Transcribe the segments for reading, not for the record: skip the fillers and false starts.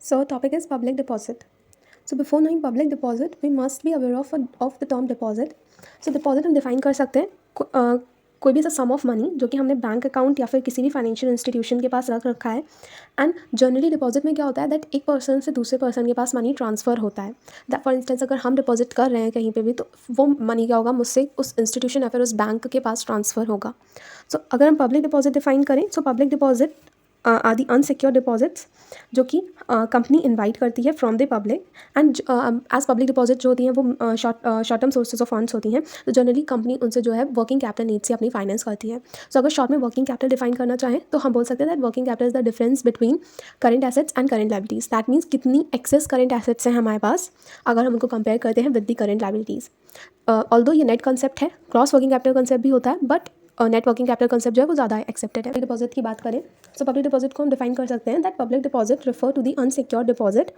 So topic is public deposit. So before knowing public deposit, we must be aware of the term deposit. So deposit हम define कर सकते हैं कोई भी ऐसा सम ऑफ मनी जो कि हमने बैंक अकाउंट या फिर किसी भी फाइनेंशियल इंस्टीट्यूशन के पास रख रखा है. एंड जनरली डिपॉजिट में क्या होता है दैट एक पर्सन से दूसरे पर्सन के पास मनी ट्रांसफ़र होता है. दैट फॉर इंस्टेंस अगर हम डिपॉजिट कर रहे हैं कहीं पे भी तो वो मनी क्या होगा मुझसे उस इंस्टीट्यूशन या फिर उस बैंक के पास ट्रांसफ़र होगा. सो अगर हम पब्लिक डिपॉजिट डिफाइन करें so public deposit are the unsecured deposits जो कि कंपनी इनवाइट करती है from the public. And as public deposit जो होती हैं वो short term sources of funds होती हैं. तो जनरली कंपनी उनसे जो है वर्किंग कैपिटल नीड से अपनी फाइनेंस करती है. सो अगर शॉर्ट में वर्किंग कैपिटल डिफाइन करना चाहें तो हम बोल सकते हैं that working capital is the difference between current assets and current liabilities. That means कितनी एक्सेस करेंट एसेट्स हैं हमारे पास अगर हम उनको कंपेयर करते हैं with the current liabilities. Although ये नेट कंसेप्ट है, क्रॉस वर्किंग कैपिटल कंसेप्ट भी होता है, but net working capital concept जो है वो ज़्यादा एक्सेप्टेड है. पब्लिक डिपॉजिट की बात करें सो पब्लिक डिपॉजिट को हम डिफाइन कर सकते हैं that public deposit refer to the unsecured deposit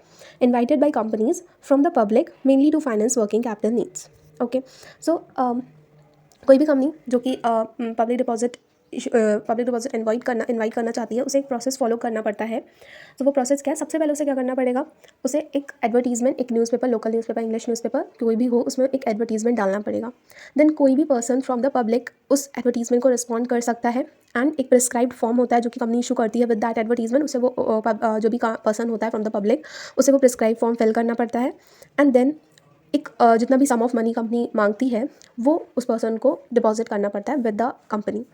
invited by companies from the public mainly to finance working capital needs. Okay. So कोई भी कंपनी जो कि पब्लिक डिपॉजिट इन्वाइट करना चाहती है उसे एक प्रोसेस फॉलो करना पड़ता है. तो वो प्रोसेस क्या है, सबसे पहले उसे क्या करना पड़ेगा, उसे एक एडवर्टीजमेंट, एक newspaper, local newspaper, English newspaper कोई भी हो उसमें एक एडवर्टीजमेंट डालना पड़ेगा. देन कोई भी पर्सन फ्रॉम द पब्लिक उस एडवर्टीजमेंट को रिस्पॉन्ड कर सकता है. एंड एक प्रिस्क्राइब्ड फॉर्म होता है जो कि कंपनी इशू करती है विद दैट एडवर्टीजमेंट. उसे वो जो भी पर्सन होता है फ्रॉम द पब्लिक उसे वो प्रिस्क्राइब फॉर्म फिल करना पड़ता है. एंड देन एक जितना भी सम ऑफ मनी कंपनी मांगती है वो उस पर्सन को डिपॉजिट करना पड़ता है विद द कंपनी.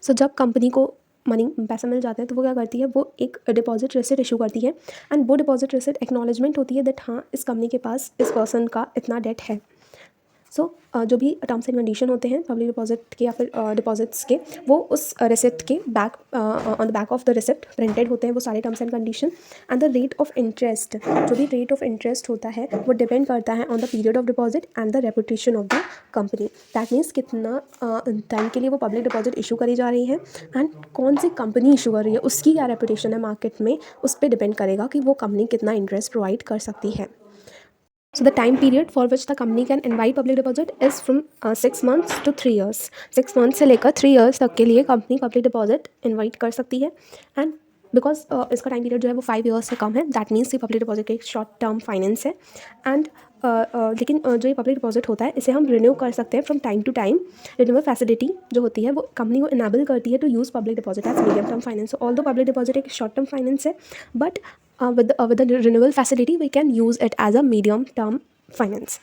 सो जब कंपनी को पैसा मिल जाता है तो वो क्या करती है, वो एक डिपॉजिट रिसिप्ट इशू करती है. एंड वो डिपॉजिट रिसिप्ट एक्नॉलेजमेंट होती है दैट हाँ इस कंपनी के पास इस पर्सन का इतना डेट है. सो जो भी टर्म्स एंड कंडीशन होते हैं पब्लिक डिपॉजिट के या फिर डिपॉजिट्स के वो उस रिसिप्ट के back on the back of the receipt printed होते हैं वो सारे terms and condition. And the rate of interest, जो भी रेट ऑफ इंटरेस्ट होता है वो डिपेंड करता है on the period of deposit and the reputation of the company. That means कितना टाइम के लिए वो पब्लिक डिपॉजिट इशू करी जा रही है एंड कौन सी कंपनी इशू कर रही है उसकी क्या रेपुटेशन है मार्केट में, उस पर डिपेंड करेगा कि वो कंपनी कितना इंटरेस्ट प्रोवाइड कर सकती है. So the time period for which the company can invite public deposit is from 6 months to 3 years. 6 months से लेकर 3 years तक के लिए कंपनी पब्लिक डिपॉजिट इन्वाइट कर सकती है. एंड बिकॉज इसका टाइम पीरियड जो है वो 5 years से कम है दैट मीन्स ये पब्लिक डिपॉजिट एक शॉर्ट टर्म फाइनेंस है. एंड लेकिन जो ये पब्लिक डिपॉजिट होता है इसे हम रिन्यू कर सकते हैं from time to time. Renewal facility जो होती है वो कंपनी को इनेबल करती है to use public deposit as medium term finance. Although public deposit एक शॉर्ट टर्म फाइनेंस है but with the renewal facility we can use it as a medium term finance.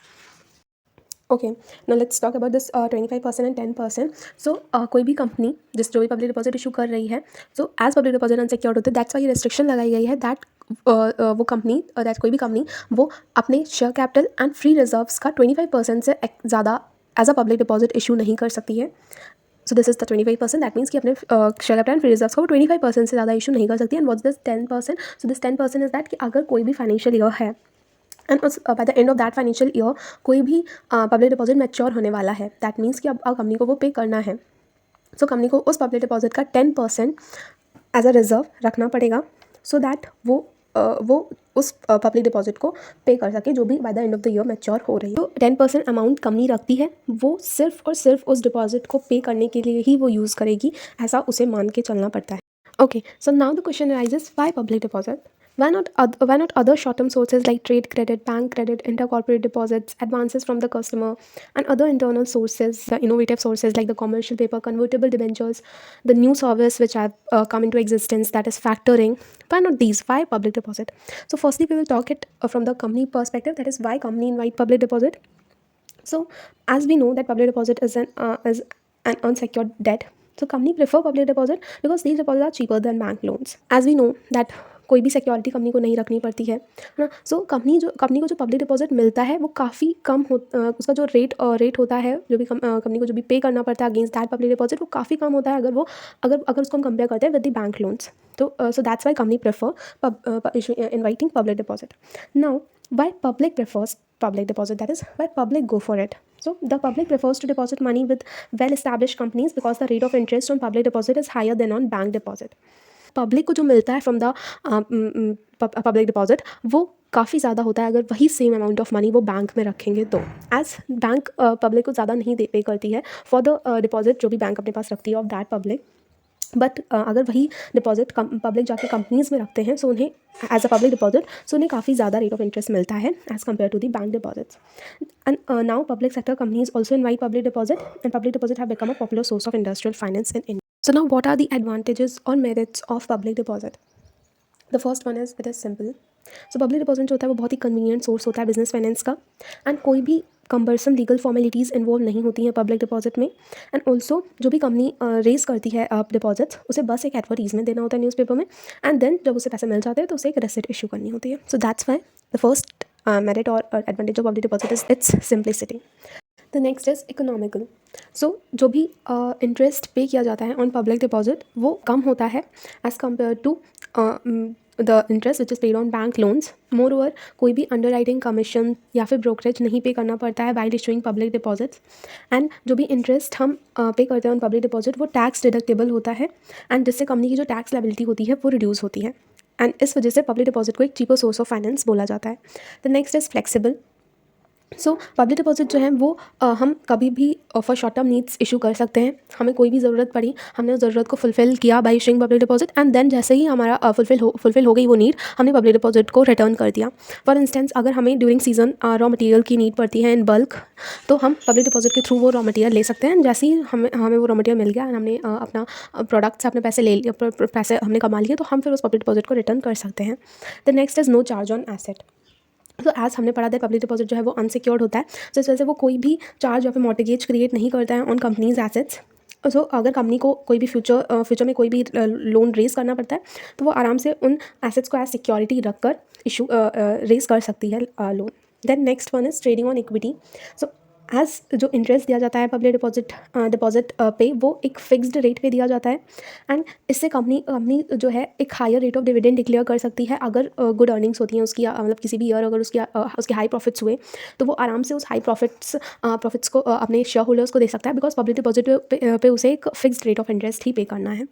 Okay, now let's talk about this 25% and 10%. So कोई भी company जो भी public deposit issue कर रही है so as public deposit unsecured होते हैं that's why restriction लगाई गई है दैट वो कंपनी दैट कोई भी कंपनी वो अपने share capital and free reserves का 25% से ज़्यादा as a public deposit issue नहीं कर सकती है. So this is the 25%. That means कि अपने share capital and free reserves को वो 25% से ज़्यादा इशू नहीं कर सकती. And what's this 10%? So this 10% is that कि अगर कोई भी फाइनेंशियल ईयर है एंड उस by the end of that financial year कोई भी पब्लिक डिपॉजिट मैच्योर होने वाला है दैट मीन्स कि अब कंपनी को वो पे करना है. सो कंपनी को उस पब्लिक डिपॉजिट का 10% एज अ रिजर्व रखना पड़ेगा सो दैट वो उस पब्लिक डिपॉजिट को पे कर सके जो भी bye the end of the year mature हो रही है. तो 10% अमाउंट कंपनी रखती है वो सिर्फ और सिर्फ उस डिपॉजिट को पे करने के लिए ही वो यूज़ करेगी, ऐसा उसे मान के चलना पड़ता है. Okay, so now the question arises why public deposit? Why not other short-term sources like trade credit, bank credit, intercorporate deposits, advances from the customer, and other internal sources, innovative sources like the commercial paper, convertible debentures, the new service which have come into existence that is factoring? Why not these? Why public deposit? So firstly, we will talk it from the company perspective. That is why company invite public deposit. So as we know that public deposit is an unsecured debt. So company prefer public deposit because these deposits are cheaper than bank loans. As we know that कोई भी security company को नहीं रखनी पड़ती है ना. So company को जो पब्लिक डिपॉजिट मिलता है वो काफ़ी कम उसका जो रेट होता है जो भी कंपनी को जो भी पे करना पड़ता है अगेंस्ट दैट पब्लिक डिपॉजिट वो काफ़ी कम होता है अगर उसको हम कंपेयर करते हैं विद द बैंक लोन्स. तो so that's why company prefer inviting public deposit. Now why public prefers public deposit, that is why public go for it. So the public prefers to deposit money with well established companies because the rate of interest on public deposit is higher than on bank deposit. Public को जो मिलता है from the public deposit वो काफ़ी ज़्यादा होता है अगर वही सेम अमाउंट ऑफ मनी वो बैंक में रखेंगे तो. एज बैंक पब्लिक को ज़्यादा नहीं पे करती है फॉर द डिपॉजिट जो भी बैंक अपने पास रखती है ऑफ दैट पब्लिक. बट अगर वही डिपॉजिट पब्लिक जाके कंपनीज़ में रखते हैं, सो उन्हें as a public deposit, so उन्हें काफ़ी ज़्यादा रेट ऑफ इंटरेस्ट मिलता है as compare to the bank deposits. And now public sector companies also invite public deposit, and public deposit have become a popular source of industrial finance in India. So now what are the advantages और merits of public deposit? The first one is it is simple. So public deposit जो होता है वो बहुत ही convenient source होता है business finance का, and कोई भी कंबरसम लीगल फॉर्मेलिटीज़ इन्वॉल्व नहीं होती हैं पब्लिक डिपॉजिट में. एंड ऑल्सो जो भी कंपनी रेज करती है डिपॉजिट्स, उसे बस एक एडवर्टीजमेंट देना होता है न्यूज़पेपर में, एंड देन जब उसे पैसे मिल जाते हैं तो उसे एक रेसिट इशू करनी होती है. So that's why the first merit और advantage of public deposit is its simplicity. The next is economical. So जो भी इंटरेस्ट पे किया जाता है ऑन पब्लिक डिपॉजिट वो कम होता है as compare to the interest which is paid on bank loans. Moreover कोई भी अंडर राइटिंग कमीशन या फिर ब्रोकरेज नहीं पे करना पड़ता है while issuing public deposits. And जो भी इंटरेस्ट हम पे करते हैं ऑन पब्लिक डिपॉजिट वो टैक्स डिडक्टेबल होता है, एंड जिससे कंपनी की जो टैक्स लायबिलिटी होती है वो रिड्यूस होती है. एंड इस वजह से पब्लिक डिपॉजिट को एक चीपर सोर्स ऑफ फाइनेंस बोला जाता है. The next is flexible. So public deposit जो है वो हम कभी भी for short term needs issue कर सकते हैं. हमें कोई भी ज़रूरत पड़ी, हमने उस ज़रूरत को फुलफिल किया by issuing public deposit, and then जैसे ही हमारा फुलफिल हो गई वो नीड, हमने पब्लिक डिपॉजिट को रिटर्न कर दिया. फॉर इंस्टेंस अगर हमें ड्यूरिंग सीजन रॉ मटेरियल की नीड पड़ती है इन बल्क, तो हम पब्लिक डिपॉजिट के थ्रू वो रॉ मटेरियल ले सकते हैं. जैसे ही हमें वो रॉ मटेरियल मिल गया एंड हमने अपना प्रोडक्ट से अपने पैसे ले लिए, पैसे हमने कमा लिए, तो हम फिर उस पब्लिक डिपॉजिट को रिटर्न कर सकते हैं. The next is no charge on asset. तो एज हमने पढ़ा था पब्लिक डिपॉजिट जो है वो अनसिक्योर्ड होता है, तो इस वजह से वो कोई भी चार्ज या फिर मॉर्टगेज क्रिएट नहीं करता है ऑन कंपनीज एसेट्स. सो अगर कंपनी को कोई भी फ्यूचर में कोई भी लोन रेज करना पड़ता है तो वो आराम से उन एसेट्स को एज सिक्योरिटी रख कर इशू रेज कर सकती है loan. Then next one is trading on equity. So as जो इंटरेस्ट दिया जाता है पब्लिक डिपॉजिट पे वो एक फिक्स्ड रेट पे दिया जाता है, एंड इससे कंपनी जो है एक higher rate of dividend declare कर सकती है अगर गुड अर्निंग्स होती हैं उसकी, मतलब किसी भी ईयर अगर उसके हाई प्रॉफिट्स हुए तो वो आराम से उस हाई प्रॉफिट्स को अपने शेयर होल्डर्स को दे सकता है, बिकॉज पब्लिक डिपॉजिट पे उसे एक फिक्स्ड रेट ऑफ इंटरेस्ट ही पे करना है.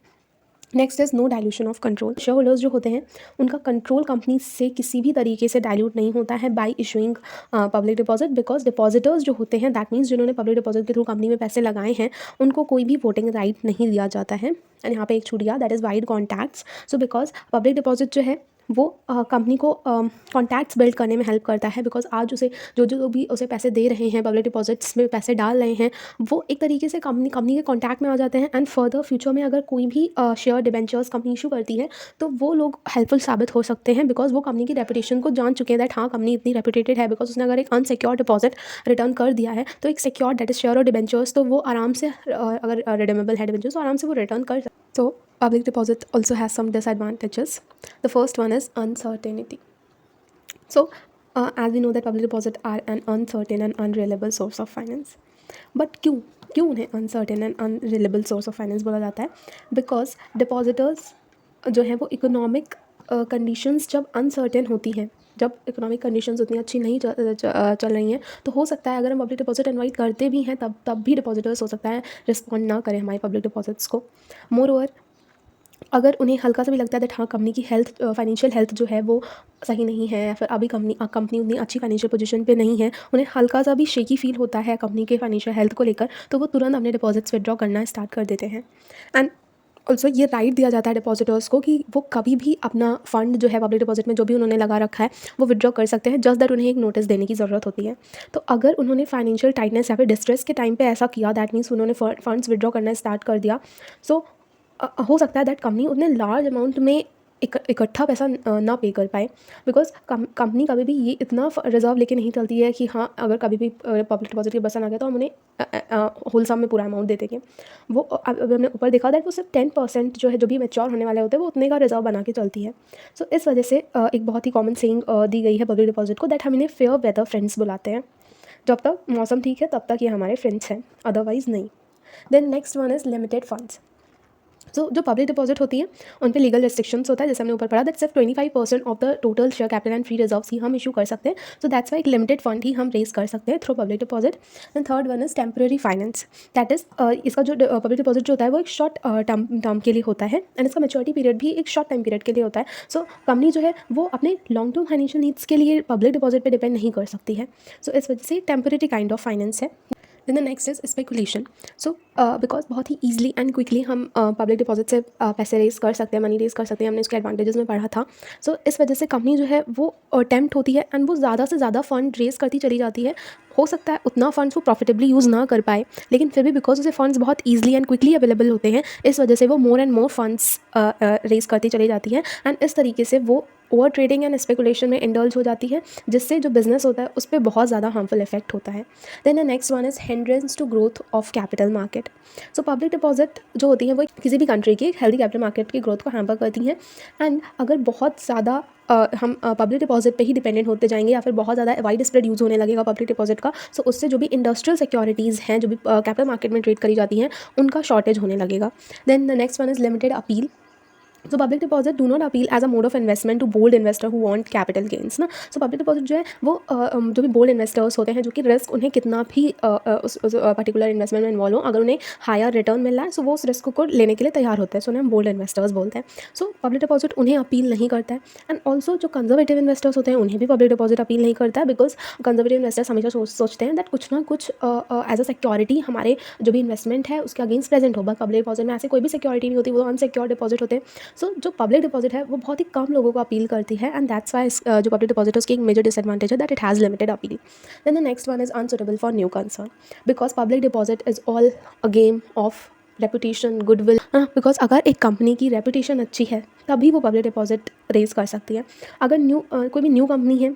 Next is no dilution of control. Shareholders जो होते हैं उनका कंट्रोल कंपनी से किसी भी तरीके से डाइल्यूट नहीं होता है bye issuing public deposit, because depositors जो होते हैं दैट मीन्स जिन्होंने पब्लिक डिपॉजिट के थ्रू कंपनी में पैसे लगाए हैं उनको कोई भी वोटिंग राइट नहीं दिया जाता है. एंड यहाँ पे एक छूट गया, that is wide contacts. So because public deposit जो है वो कंपनी को कॉन्टैक्ट्स बिल्ड करने में हेल्प करता है, बिकॉज आज उसे जो भी उसे पैसे दे रहे हैं पब्लिक डिपॉजिट्स में पैसे डाल रहे हैं वो एक तरीके से कंपनी के कॉन्टैक्ट में आ जाते हैं. एंड फर्दर फ्यूचर में अगर कोई भी शेयर डिबेंचर्स कंपनी इशू करती है तो वो लोग हेल्पफुल साबित हो सकते हैं, बिकॉज वो कंपनी की रेपुटेशन को जान चुके हैं दैट हाँ कंपनी इतनी रेपुटेटेड है, बिकॉज उसने अगर एक अनसिक्योर डिपॉजिट रिटर्न कर दिया है तो एक सिक्योर दैट इज शेयर और डिबेंचर्स, तो वो आराम से अगर रिडीमेबल है डिबेंचर्स तो आराम से वो रिटर्न कर सकते. So public deposit also has some disadvantages. The first one is uncertainty. So as we know that public deposit are an uncertain and unreliable source of finance. But क्यों उन्हें uncertain and unreliable source of finance बोला जाता है? Because depositors जो है वो economic conditions जब uncertain होती हैं, जब इकोनॉमिक कंडीशंस उतनी अच्छी नहीं चल रही हैं, तो हो सकता है अगर हम पब्लिक डिपॉजिट इनवाइट करते भी हैं तब भी डिपॉजिटर्स हो सकता है रिस्पॉन्ड ना करें हमारे पब्लिक डिपॉजिट्स को. मोर ओवर अगर उन्हें हल्का सा भी लगता है दैट हाँ कंपनी की हेल्थ फाइनेंशियल हेल्थ जो है वो सही नहीं है या फिर अभी कंपनी उतनी अच्छी फाइनेंशियल पोजीशन पे नहीं है, उन्हें हल्का सा भी शेकी फील होता है कंपनी के फाइनेंशियल हेल्थ को लेकर, तो वो तुरंत अपने डिपॉजिट्स विड्रॉ करना स्टार्ट कर देते हैं. एंड ऑल्सो ये राइट दिया जाता है डिपॉजिटर्स को कि वो कभी भी अपना फंड जो है पब्लिक डिपॉजिट में जो भी उन्होंने लगा रखा है वो विड्रॉ कर सकते हैं, जस्ट दैट उन्हें एक नोटिस देने की ज़रूरत होती है. तो अगर उन्होंने फाइनेंशियल टाइटनेस या फिर डिस्ट्रेस के टाइम पे ऐसा किया दैट मीन्स उन्होंने फंड्स विड्रॉ करना स्टार्ट कर दिया, सो हो सकता है दैट कंपनी उतने लार्ज अमाउंट में इकट्ठा पैसा ना पे कर पाए, बिकॉज कंपनी कभी भी ये इतना रिजर्व लेके नहीं चलती है कि हाँ अगर कभी भी पब्लिक डिपॉजिट के बसन आ गया तो हम उन्हें होल सम में पूरा अमाउंट दे देंगे. वो अभी हमने ऊपर देखा दैट वो सिर्फ 10% जो है जो भी मैच्योर होने वाले होते हैं वो उतने का रिजर्व बना के चलती है. सो इस वजह से एक बहुत ही कॉमन सेइंग दी गई है पब्लिक डिपॉजिट को दैट हम इन्हें फेयर वेदर फ्रेंड्स बुलाते हैं. जब तक मौसम ठीक है तब तक ये हमारे फ्रेंड्स हैं, अदरवाइज़ नहीं. Then next one is limited funds. So जो पब्लिक डिपॉजिट होती है उन पे लीगल रेस्ट्रिक्शंस होता है, जैसे हमने ऊपर पढ़ा दैट सिर्फ 25% of the total share capital and free reserves ही हम इशू कर सकते हैं. सो दैट्स वाई एक लिमिटेड फंड ही हम रेज कर सकते हैं through public deposit. And third one is temporary finance. That is इसका जो पब्लिक डिपॉजिट जो होता है वो एक शॉर्ट टर्म के लिए होता है, एंड इसका मेच्योरिटी पीरियड भी एक शॉर्ट टाइम पीरियड के लिए होता है. सो कंपनी जो है वो अपने लॉन्ग टर्म फाइनेंशियल नीड्स के लिए पब्लिक डिपॉजिट पर डिपेंड नहीं कर सकती है. सो इस वजह से टेम्पररी काइंड ऑफ फाइनेंस है. Then the next is speculation. So because बहुत ही ईजिली एंड क्विकली हम पब्लिक डिपॉजिट से पैसे रेज कर सकते हैं, मनी रेज कर सकते हैं. हमने उसके एडवांटेजेस में पढ़ा था. सो इस वजह से कंपनी जो है वो टेम्प्ट होती है एंड वो ज़्यादा से ज़्यादा फंड रेज करती चली जाती है. हो सकता है उतना फंड्स वो प्रॉफिटेबली यूज़ ना कर पाए, लेकिन फिर भी बिकॉज उसे फंड्स बहुत ईजिली एंड क्विकली अवेलेबल होते हैं, इस वजह से वो more and more funds raise करती चली जाती है. एंड इस तरीके से वो ओवर ट्रेडिंग एंड स्पेकुलेशन में इंडल्ज हो जाती है, जिससे जो बिजनेस होता है उस पर बहुत ज़्यादा हार्मफुल इफेक्ट होता है. Then the next one is hindrance to growth of capital market. So public deposit जो होती है वो किसी भी कंट्री की हेल्दी कैपिटल मार्केट की ग्रोथ को हैम्पर करती हैं. एंड अगर बहुत ज़्यादा हम पब्लिक डिपॉजिट पे ही डिपेंडेंट होते जाएंगे या फिर बहुत ज़्यादा वाइड स्प्रेड यूज़ होने लगेगा पब्लिक डिपॉजिट का, सो उससे जो भी इंडस्ट्रियल सिक्योरिटीज़ हैं जो भी कैपिटल मार्केट में ट्रेड करी जाती हैं उनका शॉर्टेज होने लगेगा. Then the next one is limited appeal. So public deposit do not appeal as a mode of investment to bold investor who want capital gains ना. सो पब्लिक डिपॉजिट जो है वो जो भी बोल्ड इन्वेस्टर्स होते हैं जो कि रिस्क उन्हें कितना भी उस पर्टिकुलर इन्वेस्टमेंट में इन्वॉल्व हो, अगर उन्हें हायर रिटर्न मिल रहा है सो वो उस रिस्क को लेने के लिए तैयार होते हैं. सो उन्हें हम बोल्ड इन्वेस्टर्स बोलते हैं. सो पब्लिक डिपॉजिट उन्हें अपील नहीं करता है. एंड ऑल्सो जो कंजर्वेटिव इन्वेस्टर्स होते हैं उन्हें भी पब्लिक डिपॉजिट अपील नहीं करता है, बिकॉज कंजर्वेटिव इन्वेस्टर्स हमेशा सोचते हैं दैट कुछ ना कुछ एज अ सिक्योरिटी हमारे जो भी इन्वेस्टमेंट है उसके अगेंस्ट प्रेजेंट हो. बट पब्लिक डिपॉजिट में ऐसे कोई भी सिक्योरिटी नहीं होती, वो अनसिक्योर्ड डिपॉजिट होते हैं. सो जो पब्लिक डिपॉजिट है वो बहुत ही कम लोगों को अपील करती है, एंड दैट्स वाई जो पब्लिक डिपॉजिट है उसकी एक मेजर डिसएडवांटेज है that it has limited appeal. Then the next one is unsuitable for new concern, because public deposit is all a game of reputation, goodwill. Because अगर एक company की reputation अच्छी है तभी वो पब्लिक डिपॉजिट रेज कर सकती है. अगर कोई भी न्यू कंपनी है,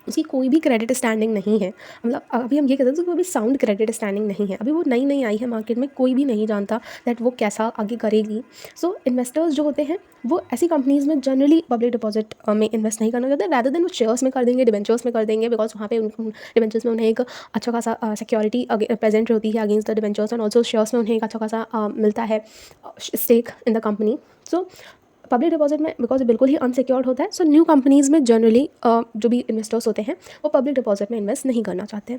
उसकी कोई भी क्रेडिट स्टैंडिंग नहीं है, मतलब अभी हम ये कहते हैं कोई भी साउंड क्रेडिट स्टैंडिंग नहीं है, अभी वो नई नई आई है मार्केट में, कोई भी नहीं जानता दैट वो कैसा आगे करेगी. सो इन्वेस्टर्स जो होते हैं वो ऐसी कंपनीज़ में जनरली पब्लिक डिपॉजिट में इन्वेस्ट नहीं करना चाहते, रैदर देन वो शेयर्स में कर देंगे, डिबेंचर्स में कर देंगे, बिकॉज वहाँ पे डिबेंचर्स में उन्हें एक अच्छा खासा सिक्योरिटी प्रेजेंट होती है against the debentures, and also shares में उन्हें एक अच्छा खासा मिलता है stake in the company. So public deposit में बिकॉज बिल्कुल ही अनसिक्योर्ड होता है, सो न्यू कंपनीज़ में जनरली जो भी इन्वेस्टर्स होते हैं वो पब्लिक डिपॉजिट में इन्वेस्ट नहीं करना चाहते हैं.